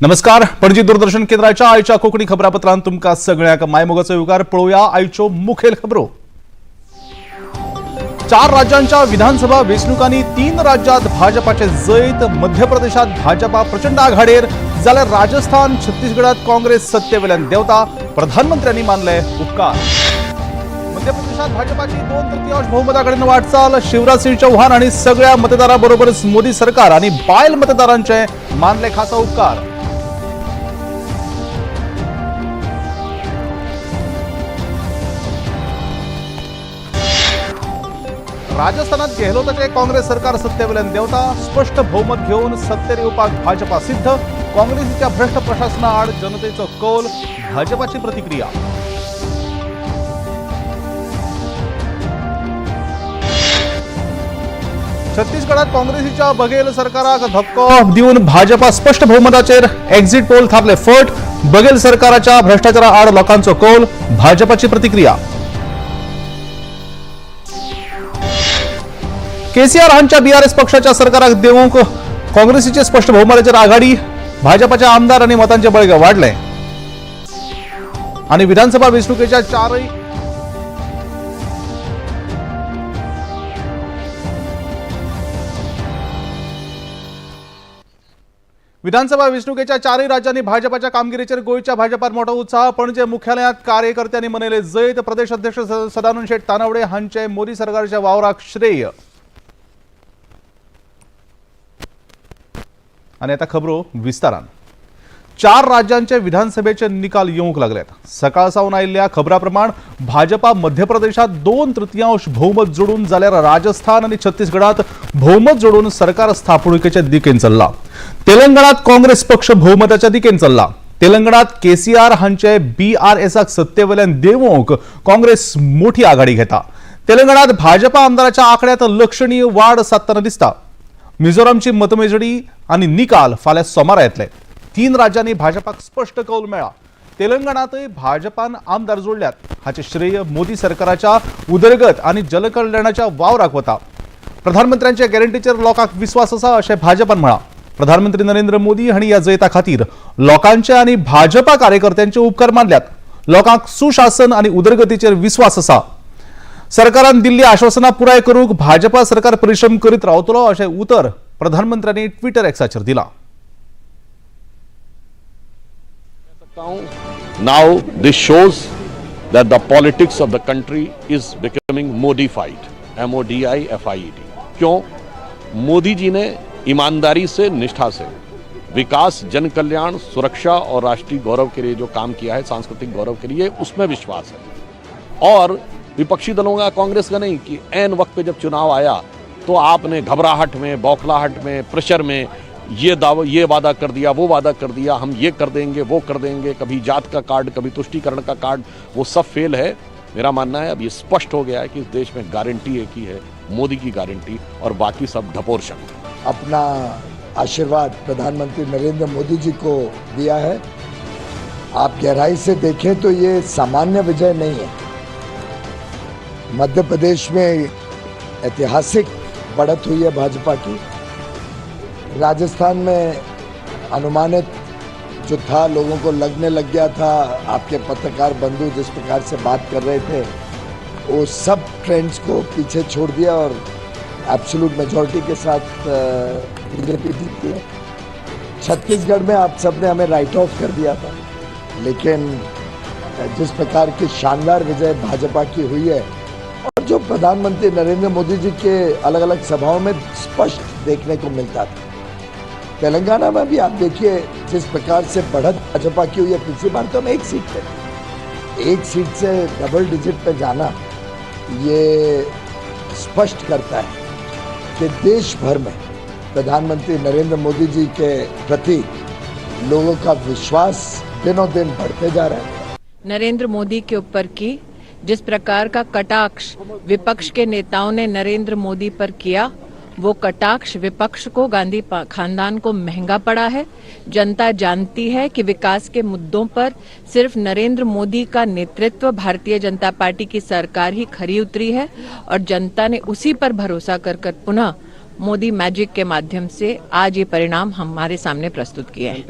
नमस्कार. पणजी दूरदर्शन केंद्राच्या आयच्या कोकणी खबरापत्रांत तुमका सगळ्याक मायमोगाचो युगार पळोवया आयच्यो मुखेल खबरो. 4 राज्यांच्या विधानसभा वेंचणुकांनी 3 राज्यात भाजपाचे जैत. मध्य प्रदेशात भाजपा प्रचंड आघाडीर जाल्यार राजस्थान छत्तीसगडात काँग्रेस सत्तेवेल्यान देवता. प्रधानमंत्र्यांनी मानले उपकार. मध्य प्रदेशात भाजपाची 2/3 बहुमताकडेन वाटचाल. शिवराज सिंह चौहान आणि सगळ्या मतदाराबरोबरच मोदी सरकार आणि बायल मतदारांचे मानले खासा उपकार. राजस्थानात गेहलोताचे काँग्रेस सरकार सत्तेवेल्यान देवता. स्पष्ट बहुमत घेऊन सत्तेर येवपाक भाजपा सिद्ध. काँग्रेसीच्या भ्रष्ट प्रशासना आड जनतेचो कौल. भाजपाची प्रतिक्रिया. छत्तीसगडात काँग्रेसीच्या बघेल सरकाराक धक्को दिवन भाजपा स्पष्ट बहुमताचेर. एक्झिट पोल थापले फट. बघेल सरकाराच्या भ्रष्टाचारा आड लोकांचो कौल. भाजपाची प्रतिक्रिया. केसीआर हांच्या बीआरएस पक्षाच्या सरकाराक देवूंक काँग्रेसीचे स्पष्ट बहुमताचेर आघाडी. भाजपाच्या आमदार आणि मतांचे बळगे वाढले. आणि विधानसभा वेंचणुकेच्या 4 विधानसभा वेंचणुकेच्या 4 राज्यांनी भाजपाच्या कामगिरीचेर गोयच्या भाजपात मोठा उत्साह. पणजे मुख्यालयात कार्यकर्त्यांनी मनयले जैत. प्रदेश अध्यक्ष सदानंद शेठ तानावडे हांचे मोदी सरकारच्या वावराक श्रेय. आणि आता खबरो विस्तारान. 4 राज्यांचे विधानसभेचे निकाल येऊक लागलेत. सकाळ सावन आयिल्ल्या खबराप्रमाण भाजपा मध्य प्रदेशात 2/3 बहुमत जोडून जाल्यार राजस्थान आणि छत्तीसगडात बहुमत जोडून सरकार स्थापणुकेच्या दिकेन चल्ला. तेलंगणात काँग्रेस पक्ष बहुमताच्या दिकेन चल्ला. तेलंगणात केसीआर हांचे बीआरएसाक सत्तेवेल्यान देवूंक काँग्रेस मोठी आघाडी घेता. तेलंगणात भाजपा आमदाराच्या आंकड्यात लक्षणीय वाढ साधताना दिसता. मिझोरामची मतमेजणी आणि निकाल फाल्यां सोमारा येतले. 3 राज्यांनी भाजपाक स्पष्ट कौल मेळ्ळा. तेलंगणातय भाजपान आमदार जोडल्यात. हाचे श्रेय मोदी सरकाराच्या उदरगत आणि जलकल्याणाच्या वावराक वता. प्रधानमंत्र्यांच्या गॅरंटीचेर लोकांक विश्वास आसा अशें भाजपान म्हळां. प्रधानमंत्री नरेंद्र मोदी हांणी ह्या जैता खातीर लोकांचे आणि भाजपा कार्यकर्त्यांचे उपकार मानल्यात. लोकांक सुशासन आणि उदरगतीचेर विश्वास आसा. सरकारान दिल्ली आश्वासना पुराय करूंक भाजपा सरकार परिश्रम करीत रावतलो अशें उतर प्रधानमंत्र्यांनी ट्विटर एक्साचेर दिला. Now this shows that the politics of the country is becoming modified. MODIFIED. क्यों? मोदी जी ने ईमानदारी से, निष्ठा से विकास, जन कल्याण, सुरक्षा और राष्ट्रीय गौरव के लिए जो काम किया है, सांस्कृतिक गौरव के लिए, उसमें विश्वास है. और विपक्षी दलों का, कांग्रेस का नहीं कि ऐन वक्त पे जब चुनाव आया तो आपने घबराहट में, बौखलाहट में, प्रेशर में ये वादा कर दिया, वो वादा कर दिया, हम ये कर देंगे, वो कर देंगे, कभी जात का कार्ड, कभी तुष्टीकरण का कार्ड, वो सब फेल है. मेरा मानना है अब ये स्पष्ट हो गया है कि इस देश में गारंटी एक ही है, मोदी की गारंटी, और बाकी सब ढपोरशक. अपना आशीर्वाद प्रधानमंत्री नरेंद्र मोदी जी को दिया है. आप गहराई से देखें तो ये सामान्य विजय नहीं है. मध्य प्रदेश में ऐतिहासिक बढ़त हुई है भाजपा की. राजस्थान में अनुमानित जो था, लोगों को लगने लग गया था, आपके पत्रकार बंधु जिस प्रकार से बात कर रहे थे, वो सब ट्रेंड्स को पीछे छोड़ दिया और एब्सोल्यूट मेजॉरिटी के साथ बीजेपी जीती है. छत्तीसगढ़ में आप सबने हमें राइट ऑफ कर दिया था, लेकिन जिस प्रकार की शानदार विजय भाजपा की हुई है और जो प्रधानमंत्री नरेंद्र मोदी जी के अलग अलग सभाओं में स्पष्ट देखने को मिलता था. तेलंगाना में भी आप देखिए जिस प्रकार से बढ़त भाजपा की हुई है. पिछली बार तो हम 1 सीट पे, 1 सीट से डबल डिजिट पे जाना, ये स्पष्ट करता है कि देश भर में प्रधानमंत्री नरेंद्र मोदी जी के प्रति लोगों का विश्वास दिनों दिन बढ़ते जा रहा है. नरेंद्र मोदी के ऊपर की जिस प्रकार का कटाक्ष विपक्ष के नेताओं ने नरेंद्र मोदी पर किया, वो कटाक्ष विपक्ष को, गांधी खानदान को महंगा पड़ा है. जनता जानती है कि विकास के मुद्दों पर सिर्फ नरेंद्र मोदी का नेतृत्व, भारतीय जनता पार्टी की सरकार ही खरी उतरी है और जनता ने उसी पर भरोसा कर पुनः मोदी मैजिक के माध्यम से आज ये परिणाम हमारे सामने प्रस्तुत किए हैं.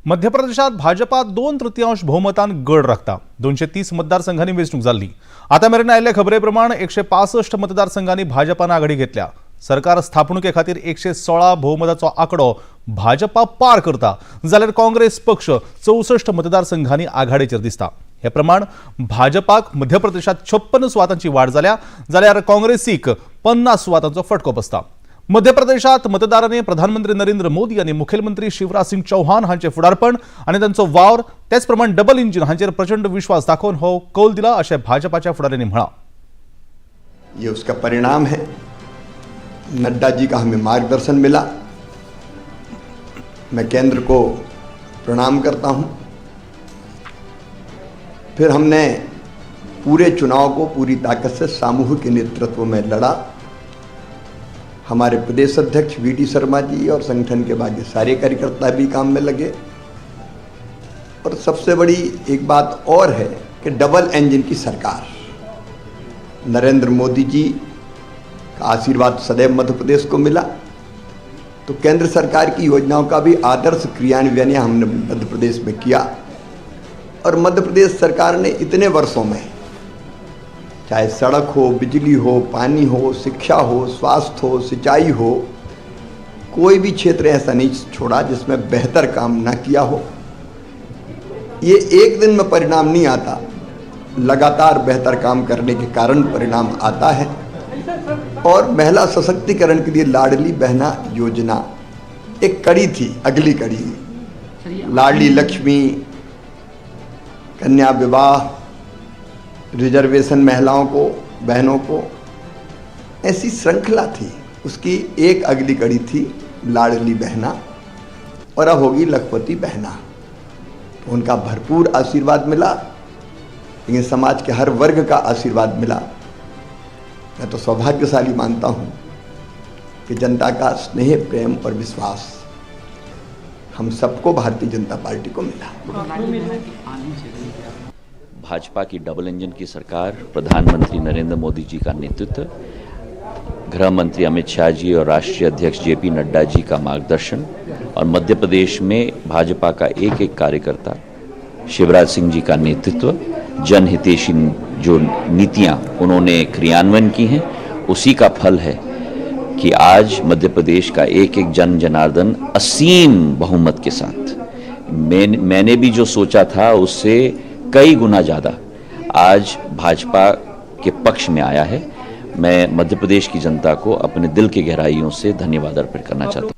मध्य प्रदेशात भाजपा 2/3 बहुमतान गड राखता 230 मतदारसंघांनी वेंचणूक जाल्ली। आता मेरेन आयिल्ल्या खबरे प्रमाण 165 मतदारसंघांनी भाजपान आघाडी घेतल्या। सरकार स्थापणुके खातीर 116 बहुमताचो आंकडो भाजपा पार करता जाल्यार काँग्रेस पक्ष 64 मतदारसंघांनी आघाडीचेर दिसता। हे प्रमाण भाजपाक मध्य प्रदेशात 56 सुवातांची वाड जाल्या जाल्यार काँग्रेसीक 50 सुवातांचो फटको बसता। मध्य प्रदेशात मतदारांनी प्रधानमंत्री नरेंद्र मोदी आणि मुख्यमंत्री शिवराज सिंग चौहान हांचे फुडारपण आणि तांचो वावर त्याच प्रमाण डबल इंजिन हांचेर प्रचंड विश्वास दाखवून हो कौल दिला अशें भाजपाच्या फुडाऱ्यांनी म्हळां। ये उसका परिणाम है। नड्डा जी का हमें मार्गदर्शन मिला। मैं केंद्र को प्रणाम करता हूं। फिर हमने पूरे चुनाव को पूरी ताकत से सामूहिक नेतृत्व में लड़ा। हमारे प्रदेश अध्यक्ष वीटी शर्मा जी और संगठन के बाकी सारे कार्यकर्ता भी काम में लगे। और सबसे बड़ी एक बात और है कि डबल इंजन की सरकार, नरेंद्र मोदी जी का आशीर्वाद सदैव मध्य प्रदेश को मिला, तो केंद्र सरकार की योजनाओं का भी आदर्श क्रियान्वयन हमने मध्य प्रदेश में किया। और मध्य प्रदेश सरकार ने इतने वर्षों में चाहे सड़क हो, बिजली हो, पानी हो, शिक्षा हो, स्वास्थ्य हो, सिंचाई हो, कोई भी क्षेत्र ऐसा नहीं छोड़ा जिसमें बेहतर काम ना किया हो। ये एक दिन में परिणाम नहीं आता, लगातार बेहतर काम करने के कारण परिणाम आता है। और महिला सशक्तिकरण के लिए लाडली बहना योजना एक कड़ी थी, अगली कड़ी लाडली लक्ष्मी, कन्या विवाह, रिजर्वेशन महिलाओं को, बहनों को, ऐसी श्रृंखला थी। उसकी एक अगली कड़ी थी लाडली बहना, और अब होगी लखपति बहना। तो उनका भरपूर आशीर्वाद मिला, लेकिन समाज के हर वर्ग का आशीर्वाद मिला। मैं तो सौभाग्यशाली मानता हूं कि जनता का स्नेह, प्रेम और विश्वास हम सबको भारतीय जनता पार्टी को मिला। भाजपा की डबल इंजन की सरकार, प्रधानमंत्री नरेंद्र मोदी जी का नेतृत्व, गृह मंत्री अमित शाह जी और राष्ट्रीय अध्यक्ष जेपी नड्डा जी का मार्गदर्शन, और मध्य प्रदेश में भाजपा का एक एक कार्यकर्ता, शिवराज सिंह जी का नेतृत्व, जनहितैषी जो नीतियां उन्होंने क्रियान्वयन की हैं, उसी का फल है कि आज मध्य प्रदेश का एक एक जन जनार्दन असीम बहुमत के साथ, मैंने भी जो सोचा था उससे कई गुना ज़्यादा आज भाजपा के पक्ष में आया है। मैं मध्य प्रदेश की जनता को अपने दिल की गहराइयों से धन्यवाद अर्पित करना चाहता हूं।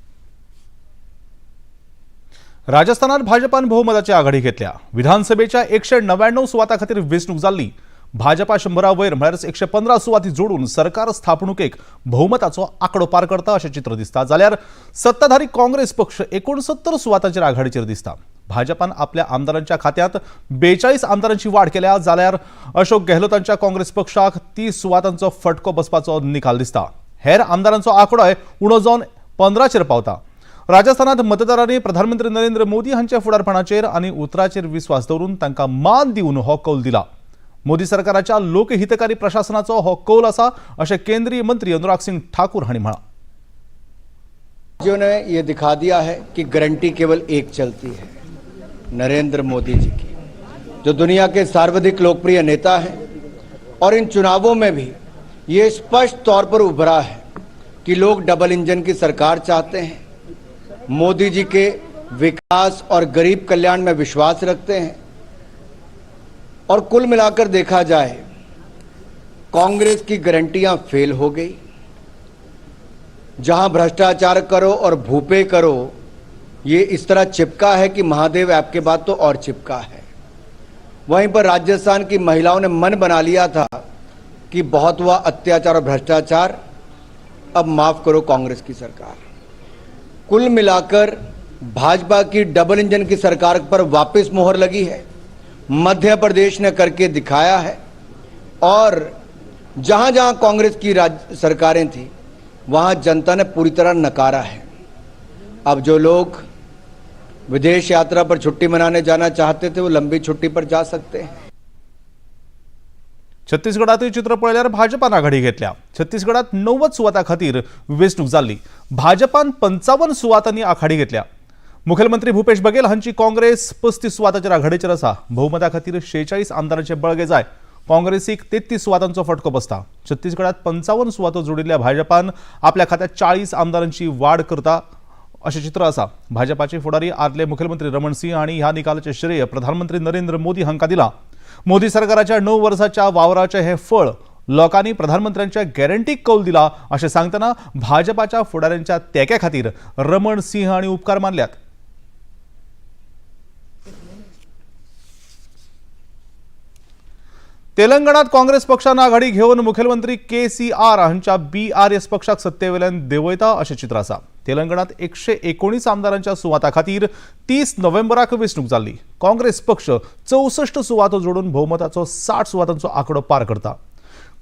राजस्थानात भाजपान बहुमताची आघाडी घेतल्या। विधानसभेच्या 199 सुवाता खातीर वेंचणूक जाल्ली। भाजपा 100 वयर म्हळ्यार 115 सुवाती जोडून सरकार स्थापणुकेक बहुमताचो आंकडो पार करता अशें चित्र दिसता। जाल्यार सत्ताधारी काँग्रेस पक्ष 69 सुवातांचेर आघाडीचेर दिसता। भाजपान आपल्या आमदारांच्या खात्यात 42 आमदारांची वाड केल्या जाल्यार अशोक गेहलोतांच्या काँग्रेस पक्षाक 30 सुवातांचो फटको बसपाचो निकाल दिसता। हेर आमदारांचो आंकडोय उणो जावन 15चेर पावता। राजस्थानात मतदारांनी प्रधानमंत्री नरेंद्र मोदी हांच्या फुडारपणाचेर आनी उतराचेर विश्वास दवरून तांकां मान दिवन हो कौल दिला। मोदी सरकाराच्या लोकहितकारी प्रशासनाचो हो कौल आसा अशें केंद्रीय मंत्री अनुराग सिंह ठाकूर हांणी म्हळां। जिन्होंने ये दिखा दिया है कि गारंटी केवल एक चलती है, नरेंद्र मोदी जी की, जो दुनिया के सर्वाधिक लोकप्रिय नेता हैं। और इन चुनावों में भी ये स्पष्ट तौर पर उभरा है कि लोग डबल इंजन की सरकार चाहते हैं, मोदी जी के विकास और गरीब कल्याण में विश्वास रखते हैं। और कुल मिलाकर देखा जाए, कांग्रेस की गारंटियां फेल हो गई। जहां भ्रष्टाचार करो और भूपे करो, ये इस तरह चिपका है कि महादेव ऐप के बाद तो और चिपका है। वहीं पर राजस्थान की महिलाओं ने मन बना लिया था कि बहुत हुआ अत्याचार और भ्रष्टाचार, अब माफ करो कांग्रेस की सरकार। कुल मिलाकर भाजपा की डबल इंजन की सरकार पर वापस मोहर लगी है, मध्य प्रदेश ने करके दिखाया है। और जहां जहां कांग्रेस की सरकारें थी वहां जनता ने पूरी तरह नकारा है। अब जो लोग विदेश यात्रा पर छुट्टी मनाने जाना चाहते थे वो लंबी छुट्टी पर जा सकते हैं। छत्तीसगडातूय चित्र पळयल्यार भाजपान आघाडी घेतल्या। छत्तीसगडात 90 सुवातां खातीर वेंचणूक जाल्ली। भाजपान 55 सुवातांनी आघाडी घेतल्या। मुखेलमंत्री भूपेश बघेल हांची काँग्रेस 35 सुवातांचेर आघाडीचेर आसा. बहुमता खातीर 46 आमदारांचे बळगे जाय. काँग्रेसीक 33 सुवातांचो फटको बसता. छत्तीसगडात 55 सुवातो जोडिल्ल्या भाजपान आपल्या खात्यात 40 आमदारांची वाड करता अशें चित्र आसा. भाजपाचे फुडारी आदले मुखेलमंत्री रमण सिंह हांणी ह्या निकालाचे श्रेय प्रधानमंत्री नरेंद्र मोदी हांकां दिलां. मोदी सरकाराच्या 9 वर्साच्या वावराचे हे फळ लोकांनी प्रधानमंत्र्यांच्या गॅरंटीक कौल दिला अशें सांगतना भाजपाच्या फुडाऱ्यांच्या तेक्या खातीर रमण सिंह हांणी उपकार मानल्यात. तेलंगणात काँग्रेस पक्षान आघाडी घेवन मुखेलमंत्री KCR हांच्या BRS पक्षाक सत्तेवेल्यान देंवयता अशें चित्र आसा. तेलंगणात 119 आमदारांच्या सुवाता खातीर 30 नोव्हेंबराक वेंचणूक जाल्ली. काँग्रेस पक्ष 64 सुवातो जोडून बहुमताचो 60 सुवातांचो आंकडो पार करता.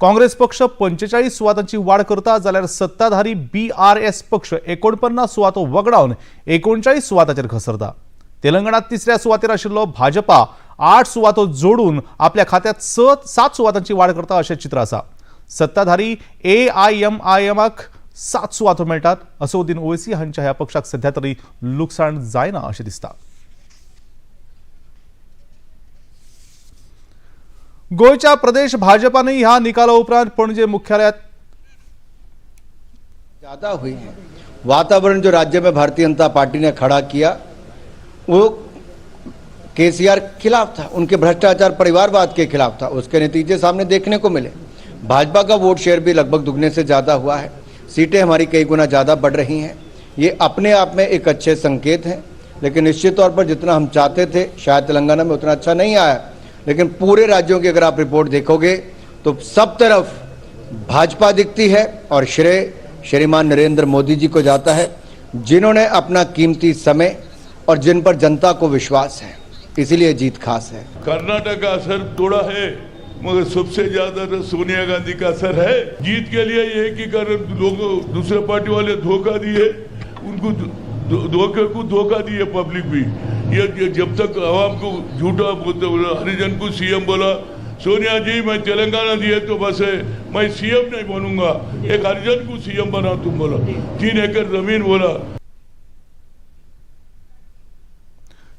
काँग्रेस पक्ष 45 सुवातांची वाड करता जाल्यार सत्ताधारी BRS पक्ष 49 सुवातो वगडावन 39 सुवातांचेर घसरता. तेलंगणात तिसऱ्या सुवातेर आशिल्लो भाजपा 8 सुवातो जोडून आपल्या खात्यात 7 सुवातांची वाड करता अशें चित्र आसा. सत्ताधारी AIMIMक 7 सुवातो मेळटात. असदुद्दीन ओवैसी हांच्या ह्या पक्षाक सध्या तरी लुकसाण जायना अशें दिसता. गोयच्या प्रदेश भाजपानय ह्या निकाला उपरांत पणजे मुख्यालयात ज्यादा हुई है. वातावरण जो राज्य में भारतीय जनता पार्टी ने खड़ा किया वो KCR खिलाफ था, उनके भ्रष्टाचार परिवारवाद के खिलाफ था. उसके नतीजे सामने देखने को मिले. भाजपा का वोट शेयर भी लगभग दुगने से ज़्यादा हुआ है. सीटें हमारी कई गुना ज़्यादा बढ़ रही हैं. ये अपने आप में एक अच्छे संकेत हैं. लेकिन निश्चित तौर पर जितना हम चाहते थे शायद तेलंगाना में उतना अच्छा नहीं आया. लेकिन पूरे राज्यों की अगर आप रिपोर्ट देखोगे तो सब तरफ भाजपा दिखती है और श्रेय श्रीमान नरेंद्र मोदी जी को जाता है, जिन्होंने अपना कीमती समय और जिन पर जनता को विश्वास है, इसीलिए जीत खास है. कर्नाटक का असर थोड़ा है मगर सबसे ज्यादा तो सोनिया गांधी का असर है. जीत के लिए ये कि लोगों दूसरे पार्टी वाले धोखा दिए, उनको धोखे को धोखा दिए पब्लिक भी. ये जब तक आवाम को झूठा बोलते हरिजन को CM बोला, सोनिया जी मैं तेलंगाना दिए तो बस है मैं CM नहीं बनूंगा, एक हरिजन को CM बना तुम बोला, 3 एकड़ जमीन बोला.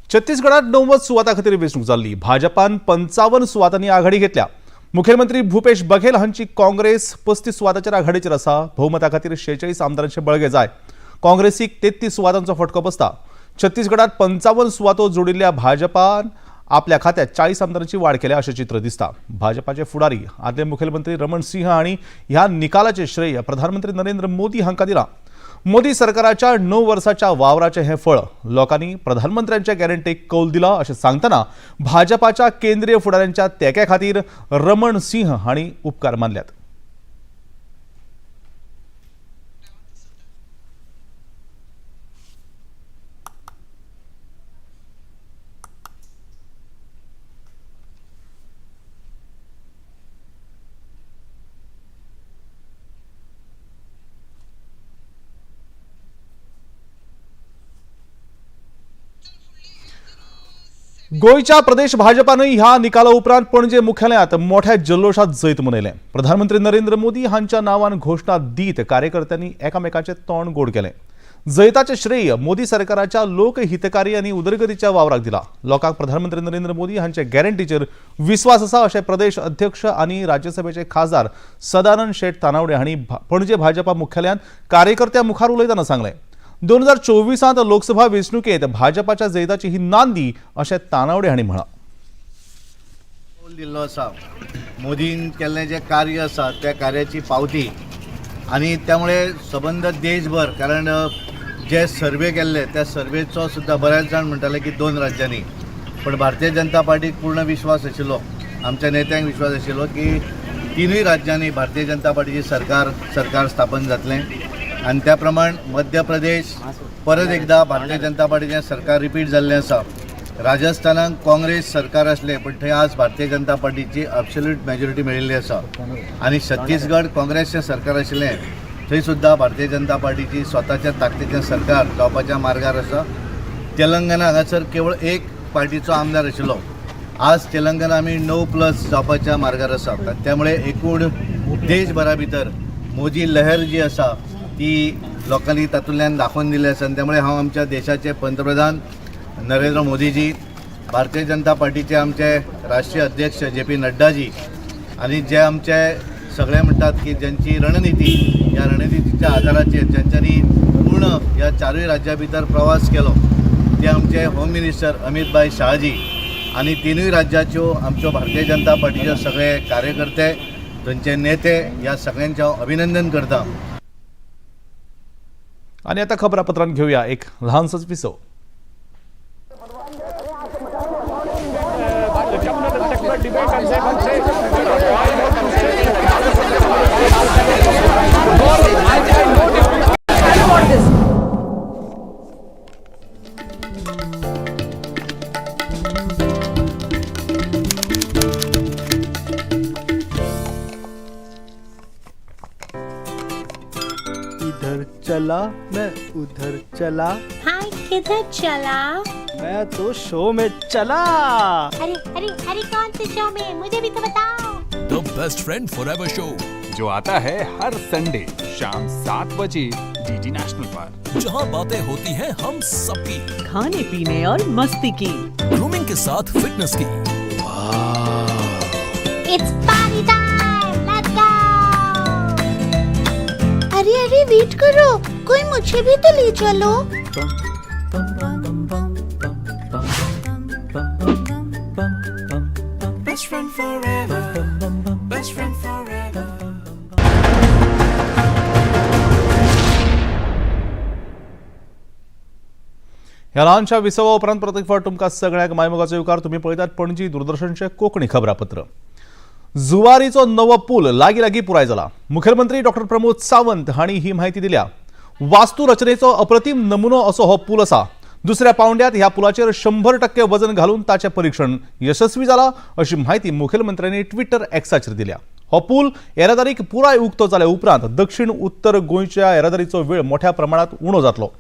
छत्तीसगडात 90 सुवाता खातीर वेंचणूक जाल्ली. भाजपान 55 सुवातांनी आघाडी घेतल्या. मुखेलमंत्री भूपेश बघेल हांची काँग्रेस 35 सुवातांचेर आघाडीचेर आसा. बहुमता खातीर 46 आमदारांचे बळगे जाय. काँग्रेसीक 33 सुवातांचो फटको बसता. छत्तीसगडात 55 सुवातो जोडिल्ल्या भाजपान आपल्या खात्यात 40 आमदारांची वाड केल्या अशें चित्र दिसता. भाजपाचे फुडारी आदले मुखेलमंत्री रमण सिंह हांणी ह्या निकालाचे श्रेय प्रधानमंत्री नरेंद्र मोदी हांकां दिलां. मोदी सरकाराच्या 9 वर्साच्या वावराचे हे फळ लोकांनी प्रधानमंत्र्यांच्या गॅरंटीक कौल दिला अशें सांगतना भाजपाच्या केंद्रीय फुडाऱ्यांच्या तेक्या खातीर रमण सिंह हांणी उपकार मानल्यात. गोयच्या प्रदेश भाजपानय ह्या निकाला उपरांत पणजे मुख्यालयात मोठ्या जल्लोषात जैत मनयलें. प्रधानमंत्री नरेंद्र मोदी हांच्या नांवान घोषणा दीत कार्यकर्त्यांनी एकामेकांचे तोंड गोड केलें. जैताचे श्रेय मोदी सरकाराच्या लोकहितकारी आनी उदरगतीच्या वावराक दिला. लोकांक प्रधानमंत्री नरेंद्र मोदी हांचे गॅरंटीचेर विश्वास आसा अशें प्रदेश अध्यक्ष आनी राज्यसभेचे खासदार सदानंद शेट तानावडे हांणी पणजे भाजपा मुख्यालयात कार्यकर्त्यां मुखार उलयतना सांगलें. 2024 लोकसभा वेंचणुकेत भाजपाच्या जैताची ही नांदी अशें तानावडे हांणी म्हळां. दिल्लो आसा मोदीन केल्लें जें कार्य आसा त्या कार्याची पावती आनी त्यामुळे सबंद देशभर कारण जे सर्वे केल्ले त्या सर्वेचो सुद्धा बरेच जाण म्हणटाले की 2 राज्यांनी पण भारतीय जनता पार्टीक पूर्ण विश्वास आशिल्लो, आमच्या नेत्यांक विश्वास आशिल्लो की 3 राज्यांनी भारतीय जनता पार्टीची सरकार स्थापन जातलें आणि त्या प्रमाण मध्य प्रदेश परत एकदा भारतीय जनता पार्टीचें सरकार रिपीट जाल्लें आसा. राजस्थानात काँग्रेस सरकार आसलें पण थंय आज भारतीय जनता पार्टीची एब्सोल्यूट मेजॉरिटी मेळिल्ली आसा आणि छत्तीसगड काँग्रेसचें सरकार आशिल्लें थंय सुद्धा भारतीय जनता पार्टीची स्वताच्या ताकदीचें सरकार जावपाच्या मार्गार आसा. तेलंगणा हांगासर केवळ एक पार्टीचो आमदार आशिल्लो, आज तेलंगणा आमी 9+ जावपाच्या मार्गार आसा. त्यामुळे एकूण देशभरा भितर मोदी लहर जी आसा ती लोकांनी तातूंतल्यान दाखोवन दिले आसा. त्यामुळे हांव आमच्या देशाचे पंतप्रधान नरेंद्र मोदीजी, भारतीय जनता पार्टीचे आमचे राष्ट्रीय अध्यक्ष JP नड्डाजी आणि जे आमचे सगळे म्हणतात की ज्यांची रणनीती, या रणनितीच्या आधाराचेर ज्यांच्यांनी पूर्ण ह्या चारूय राज्यां भितर प्रवास केलो ते आमचे होम मिनिस्टर अमित भाई शाहजी आणि तिनूय राज्याच्यो आमच्यो भारतीय जनता पार्टीचे सगळे कार्यकर्ते, थंयचे नेते, ह्या सगळ्यांचे हांव अभिनंदन करता. आणि आता खबरापत्रांत घेऊया एक लहानसंच विसव. इधर चला मैं उधर चला, हाय किधर चला? मैं तो शो में चला. अरे अरे अरे कौन से शो में? मुझे भी तो बताओ. The best friend forever show जो आता है हर संडे शाम 7 बजे DD नेशनल पर, जहां बातें होती हैं हम सबकी, खाने पीने और मस्ती की, ग्रूमिंग के साथ फिटनेस की. It's party time, let's go. अरे अरे वेट करो, कोई मुझे भी तो ले चलो. Best friend forever, best friend forever. ह्या ल्हानशा विसवा उपरांत परत एक फावट तुमकां सगळ्यांक मायमोगाचो येवकार. तुम्ही पळयतात पणजी दूरदर्शनचे कोंकणी खबरापत्र. जुवारीचो नवो पूल लागी लागी पुराय जाला. मुखेलमंत्री डॉ प्रमोद सावंत हांणी ही माहिती दिल्या. वास्तू रचनेचो अप्रतिम नमुनो असो हो पूल आसा. दुसऱ्या पावंड्यात ह्या पुलाचेर 100% वजन घालून ताचे परीक्षण यशस्वी जाला अशी माहिती मुखेलमंत्र्यांनी ट्विटर एक्साचेर दिल्या. हो पूल येरादारीक पुराय उक्तो जाल्या उपरांत दक्षिण उत्तर गोंयच्या येरादारीचो वेळ मोठ्या प्रमाणात उणो जातलो.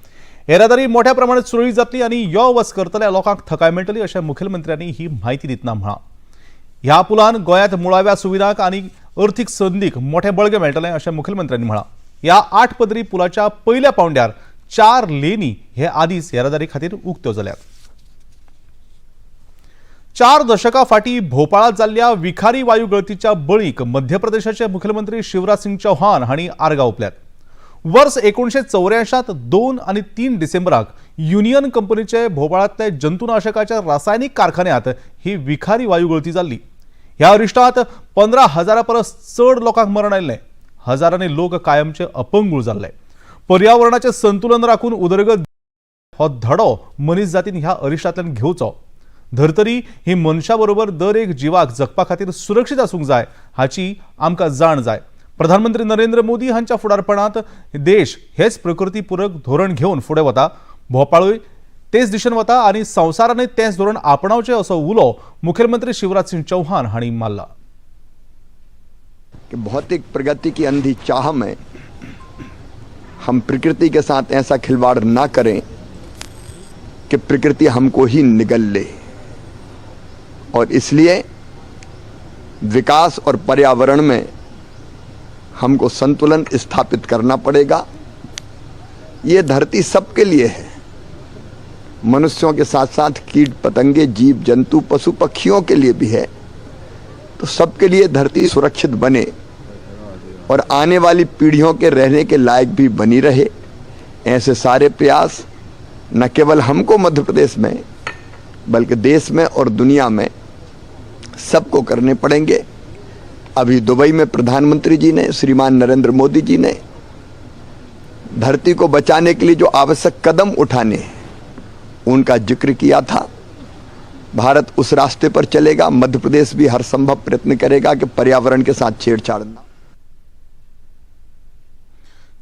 येरादारी मोठ्या प्रमाणात सुरळीत जातली आणि यो वच करतल्या लोकांक थाकाय मेळटली अशें मुखेलमंत्र्यांनी ही माहिती दितना म्हळां. ह्या पुलान गोंयांत मुळाव्या सुविधांक आनी अर्थीक संदीक मोठे बळगे मेळटले अशें मुखेलमंत्र्यांनी म्हळां. ह्या 8 पदरी पुलाच्या पयल्या पावंड्यार 4 लेनी हे आदींच येरादारी खातीर उक्त्यो जाल्यात. 4 दशकां फाटीं भोपाळांत जाल्ल्या विखारी वायू गळतीच्या बळीक मध्य प्रदेशाचे मुखेलमंत्री शिवराज सिंग चौहान हांणी आर्गां ओंपल्यात. वर्स 1984 2 आणि 3 डिसेंबराक युनियन कंपनीचे भोपाळांतले जंतुनाशकाच्या रासायनिक कारखान्यांत ही विखारी वायू गळती जाल्ली. ह्या अरिश्टांत 15,000 परस चड लोकांक मरण आयिल्लें. हजारांनी लोक कायमचे अपंगूळ जाल्ले. पर्यावरणाचे संतुलन राखून उदरगत हो धडो मनीस जातीन ह्या अरिश्टांतल्यान घेवचो. धर्तरी ही मनशा बरोबर दर एक जिवाक जगपा खातीर सुरक्षीत आसूंक जाय हाची आमकां जाण जाय. प्रधानमंत्री नरेंद्र मोदी हांच्या फुडारपणांत देश हेच प्रकृती पूरक धोरण घेवन फुडें वता. भोपाळूय तेच दिशेन वता आनी संवसारानूय तेंच धोरण आपणावचें असो उलो मुखेलमंत्री शिवराज सिंग चौहान हांणी मारला. कि भौतिक प्रगति की अंधी चाह में हम प्रकृति के साथ ऐसा खिलवाड़ ना करें कि प्रकृति हमको ही निगल ले. और इसलिए विकास और पर्यावरण में हमको संतुलन स्थापित करना पड़ेगा. ये धरती सबके लिए है, मनुष्यों के साथ साथ कीट पतंगे, जीव जंतु, पशु पक्षियों के लिए भी है. तो सबके लिए धरती सुरक्षित बने और आने वाली पीढ़ियों के रहने के लायक भी बनी रहे, ऐसे सारे प्रयास न केवल हमको मध्य प्रदेश में बल्कि देश में और दुनिया में सबको करने पड़ेंगे. अभी दुबई में प्रधानमंत्री जी ने, श्रीमान नरेंद्र मोदी जी ने धरती को बचाने के लिए जो आवश्यक कदम उठाने उनका जिक्र किया था. भारत उस रास्ते पर चलेगा. मध्य प्रदेश भी हर संभव प्रयत्न करेगा कि पर्यावरण के साथ छेड़छाड़ ना.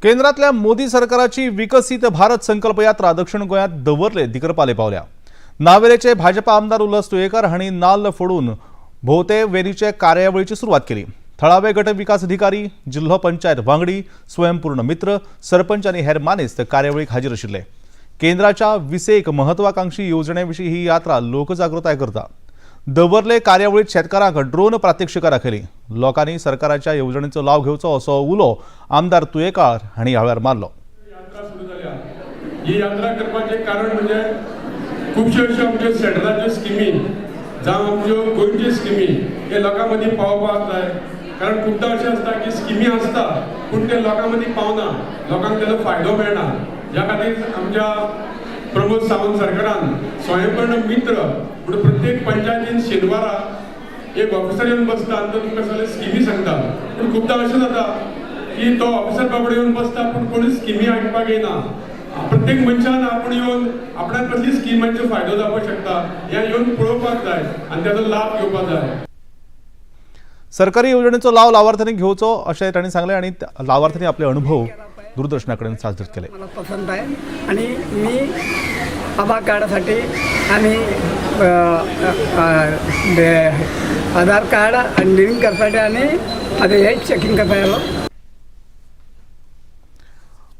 केंद्रातल्या मोदी सरकाराची विकसित भारत संकल्प यात्रा दक्षिण गोंयांत दवर्ले दिगरपाले पावल्या. नावेरेचे भाजपा आमदार उल्हास तुयेकर हांणी नाल्ल फोडून भोवते वेरीचे कार्यावळीची सुरवात केली. थळावे गट विकास अधिकारी, जिल्हो पंचायत वांगडी, स्वयंपूर्ण मित्र, सरपंच आनी हेर मानेस्त कार्यावळीक हाजीर आशिल्ले. केंद्राच्या 20 महत्वाकांक्षी योजनेविशीं ही यात्रा लोकजागृताय करता. दवर्ले कार्यावळीत शेतकारांक ड्रोन प्रात्यक्षिकां दाखयली. लोकांनी सरकाराच्या येवजणेचो लाव घेवचो असो उलो आमदार तुयेकार हांणी ह्या वेळार मारलो. ही यात्रा करपाचें कारण म्हणजे खुबश्यो अश्यो आमच्यो सेंटराच्यो स्किमी जावं आमच्यो गोंयच्यो स्किमी हे लोकां मदीं पावपाक जाय. कारण खूबदां अशें आसता की स्किमी आसता पूण ते लोकां मदीं पावना, लोकांक तेजो फायदो मेळना. ह्या खातीर आमच्या प्रमोद सावंत सरकारान स्वयंपूर्ण मित्र म्हणून प्रत्येक पंचायतीन शेनवारा एक ऑफिसर येवन बसता आनी तो तुमकां सगळे स्किमी सांगता. पूण खूबदां अशें जाता की तो ऑफिसर बाबडे येवन बसता पूण कोणी स्किमी आयकपाक येना. प्रत्येक मनशान आपण येवन आपणाक कसली स्किमांचो फायदो जावपाक शकता हें येवन पळोवपाक जाय आनी तेजो लाभ घेवपाक जाय. सरकारी योजनेचो लाव लाभार्थ्यांनी घेवचो अशें तांणी सांगलें आणि लाभार्थ्यांनी आपले अनुभव दूरदर्शनाकडे सादर केले. मला पसंत आहे आणि मी आभा कार्डासाठी आणि आधार कार्ड आणि लिंक करण्यासाठी आणि आता हे चेकिंग करता आलो.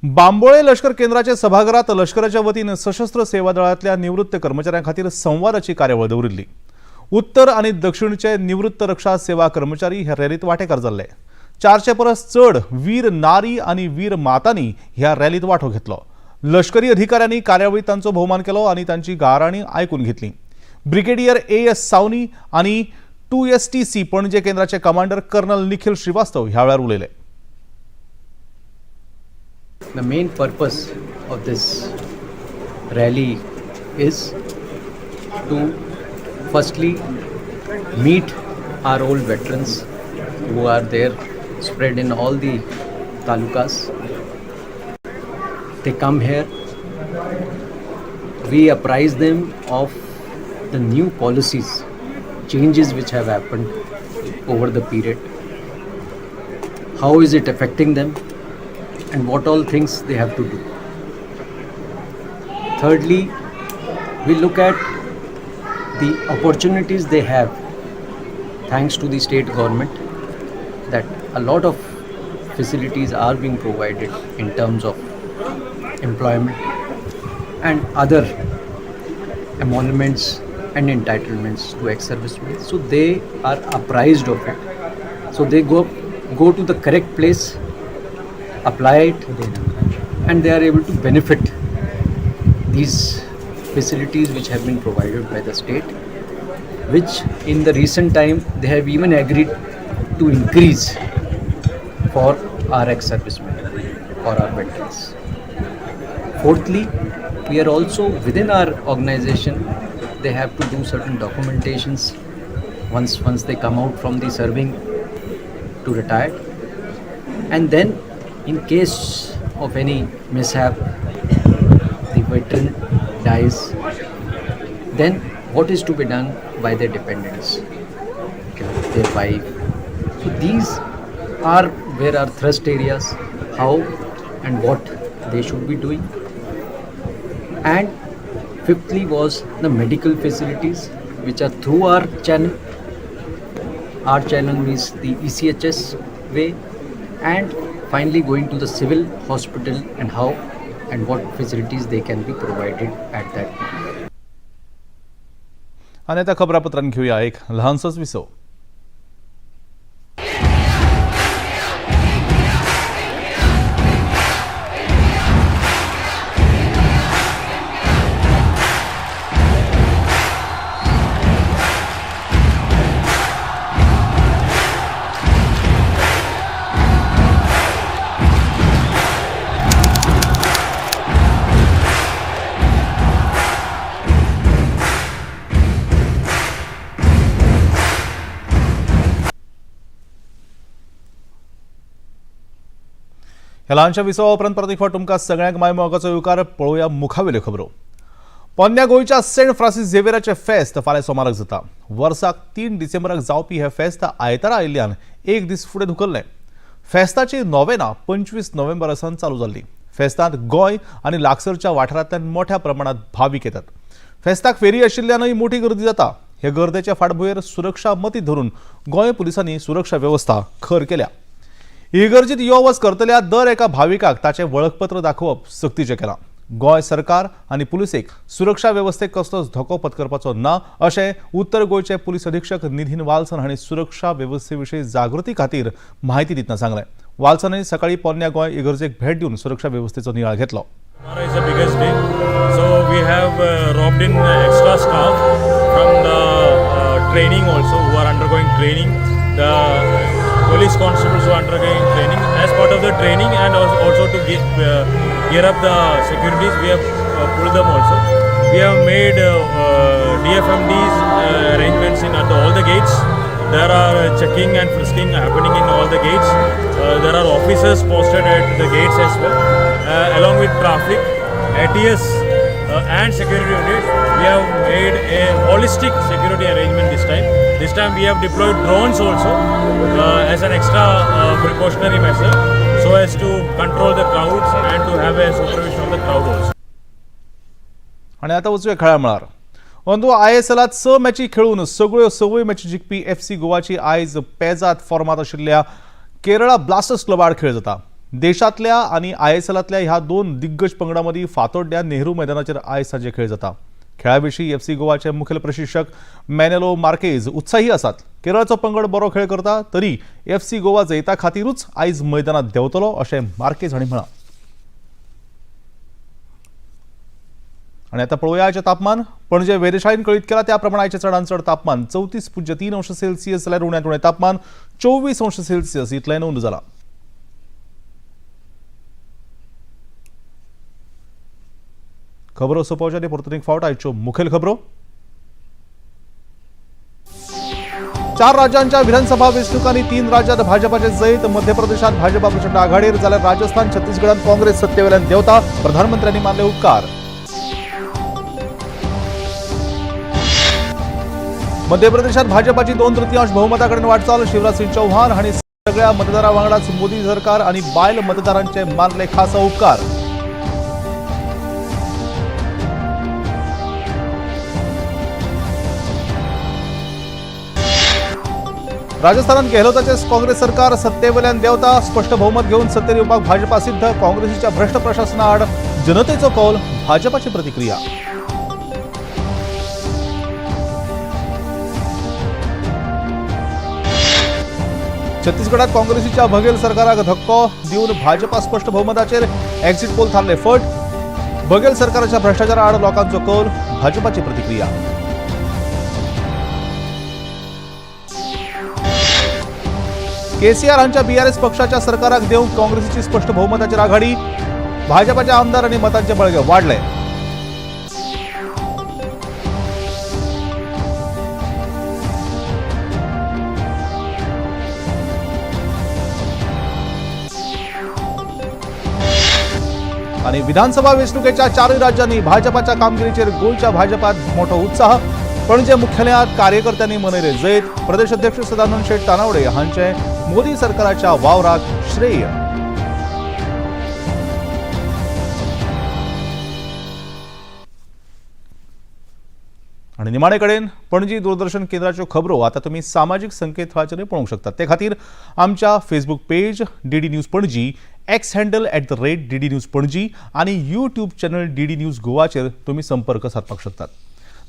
बांबोळे लष्कर केंद्राचे सभागृहात लष्कराच्या वतीनं सशस्त्र सेवा दळातल्या निवृत्त कर्मचाऱ्यां खातीर संवादाची कार्यावळ दवरिल्ली. उत्तर आणि दक्षिणचे निवृत्त रक्षा सेवा कर्मचारी ह्या रॅलीत वांटेकार जाल्ले. 400 परस चड वीर नारी आणि वीर मातांनी ह्या रॅलीत वांटो घेतलो. लष्करी अधिकाऱ्यांनी कार्यावळीत तांचो भोवमान केलो आणि तांची गाराणी आयकून घेतली. ब्रिगेडियर AS सावनी आणि 2STC पणजे केंद्राचे कमांडर कर्नल निखिल श्रीवास्तव ह्या वेळार उलयले. The main purpose of this rally is to firstly meet our old veterans who are there spread in all the talukas. They come here, we apprise them of the new policies, changes which have happened over the period. How is it affecting them and what all things they have to do. Thirdly, we look at the opportunities they have thanks to the state government, that a lot of facilities are being provided in terms of employment and other emoluments and entitlements to ex-servicemen. So they are apprised of it. So they go to the correct place, apply it, and they are able to benefit these facilities which have been provided by the state, which in the recent time they have even agreed to increase for our ex-servicemen or our veterans. Fourthly, we are also within our organization, they have to do certain documentations once they come out from the serving to retire, and then in case of any mishap, the veteran dies, then what is to be done by their dependents, their wife. So these are where our thrust areas, how and what they should be doing. And fifthly was the medical facilities which are through our channel. Our channel is the ECHS way, and finally going to the civil hospital and how and what facilities they can be provided at that. आणि आता खबरापत्रांत घेऊया एक लहानसंच विसव. ह्या ल्हानशा विसवा उपरांत परत एक फावट तुमकां सगळ्यांक मायमोगाचो येवकार. पळोवया मुखावेल्यो खबरो. पोन्न्या गोंयच्या सेंट फ्रांसीस झेवियराचें फेस्त फाल्यां सोमाराक जाता. वर्साक 3 डिसेंबराक जावपी हे फेस्त आयतारा आयिल्ल्यान एक दीस फुडें धुकल्लें. फेस्ताची नोवेना 25 नोव्हेंबरासान चालू जाल्ली. फेस्तांत गोंय आनी लागसरच्या वाठारांतल्यान मोठ्या प्रमाणात भावीक येतात. फेस्ताक फेरी आशिल्ल्यानय मोठी गर्दी जाता. हे गर्देच्या फाटभुंयेर सुरक्षा मतींत धरून गोंय पुलिसांनी सुरक्षा व्यवस्था खर केल्या. इगर्जीत यो वच करतल्या दर एका भाविकाक ताचें वळखपत्र दाखोवप सक्तीचें केलां. गोंय सरकार आनी पुलिसेक सुरक्षा वेवस्थेक कसलोच धोको पत्करपाचो ना अशें उत्तर गोंयचे पुलीस अधीक्षक निधीन वाल्सन हांणी सुरक्षा वेवस्थे जागृती खातीर म्हायती दितना सांगलें. वाल्सनांनी सकाळीं पोन्न्या गोंय इगर्जेक भेट दिवन सुरक्षा वेवस्थेचो नियाळ घेतलो. Tomorrow is the biggest day, so we have roped in extra staff from the training also who are undergoing training, the police constables who are undergoing training. As part of the training and also to gear up the securities, we have pulled them also. We have made DFMD's arrangements at all the gates. There are checking and frisking happening in all the gates. There are officers posted at the gates as well. Along with traffic, ATS and security units, we have made a holistic security arrangement this time. This time we have deployed drones also as an extra precautionary measure so as to control the crowds and to have a supervision of the crowd also. आणि आता वचूया खेळामळार. अंदू ISLात 6 मॅची खेळून सगळ्यो 6 मॅची जिखपी FC गोवाची आयज पेजात फॉर्मात आशिल्ल्या Kerala blasters क्लबाड खेळ जाता. देशातल्या आणि ISLातल्या ह्या दोन दिग्गज पंगडांमदी फातोड्ड्या नेहरू मैदानाचेर आयज सांजे खेळ जाता. खेळाविशीं FC गोवाचे मुखेल प्रशिक्षक मॅनेलो मार्केज उत्साही आसात. केरळचो पंगड बरो खेळ करता तरी FC गोवा जैता खातीरूच आयज मैदानात देंवतलो अशें मार्केज हांणी म्हळां. आणि आता पळोवया आयचें तापमान. पणजे वेधशाळेन कळीत केला त्या प्रमाण आयचें चडांत चड तापमान 34.3 अंश सेल्सियस जाल्यार उण्यांत उणें तापमान 24 अंश सेल्सियस इतलें नोंद जालां. खबरो सोंपोवचे आनी परतून एक फावट आयच्यो मुखेल खबरो. 4 राज्यांच्या विधानसभा वेंचणुकांनी 3 राज्यांत भाजपाचे जैत. मध्य प्रदेशात भाजपा प्रचंड आघाडीर जाल्यार राजस्थान छत्तीसगडात काँग्रेस सत्तेवेल्यान देंवता. प्रधानमंत्र्यांनी मानले उपकार. मध्य प्रदेशात भाजपाची 2/3 बहुमताकडेन वाटचाल. शिवराज सिंग चौहान हांणी सगळ्या मतदारां वांगडाच मोदी सरकार आनी बायल मतदारांचे मानले खासा उपकार. राजस्थानात गेहलोताचे काँग्रेस सरकार सत्तेवेल्यान देंवता. स्पष्ट बहुमत घेवन सत्तेर येवपाक भाजपा सिद्ध. काँग्रेसीच्या भ्रष्ट प्रशासना आड जनतेचो कौल. भाजपाची प्रतिक्रिया. छत्तीसगडात काँग्रेसीच्या बघेल सरकाराक धक्को दिवन भाजपा स्पष्ट बहुमताचेर. एक्झिट पोल थारले फट. बघेल सरकाराच्या भ्रष्टाचारा आड लोकांचो कौल. भाजपाची प्रतिक्रिया. केसीआर हांच्या BRS पक्षाच्या सरकाराक देवंक काँग्रेसीची स्पष्ट बहुमताचेर आघाडी. भाजपाचे आमदार आनी मतांचे बळगे वाडले. आणि विधानसभा वेंचणुकेच्या 4 राज्यांनी भाजपाच्या कामगिरीचेर गोंयच्या भाजपात मोठो उत्साह. पणजे मुख्यालयांत कार्यकर्त्यांनी मनयले जैत. प्रदेश अध्यक्ष सदानंद शेट तानावडे हांचे मोदी सरकाराच्या वावराक श्रेय. आणि निमाणे कडेन पणजी दूरदर्शन केंद्राच्यो खबरो आता तुम्ही सामाजीक संकेतथळाचेर पळोवंक शकतात. ते खातीर आमच्या Facebook page DD news Panaji, X handle @DD news Panaji आणि YouTube चॅनल DD न्यूज गोवाचेर तुम्ही संपर्क साधपाक शकतात.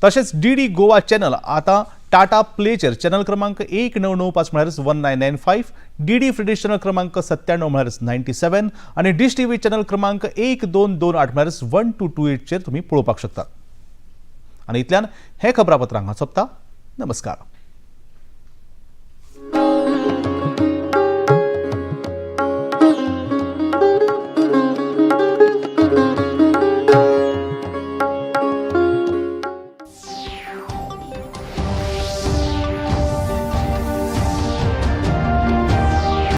तशेंच DD गोवा चॅनल आता टाटा प्लेचेर चॅनल क्रमांक 1995 म्हळ्यार 1995, DD फ्री डिश चॅनल क्रमांक 97 म्हळ्यार 97 आणि डिश TV चॅनल क्रमांक 1228 म्हळ्यार 1228 चेर तुम्ही पळोवपाक शकतात. आणि इतल्यान हे खबरापत्र हांगा सोंपता. नमस्कार.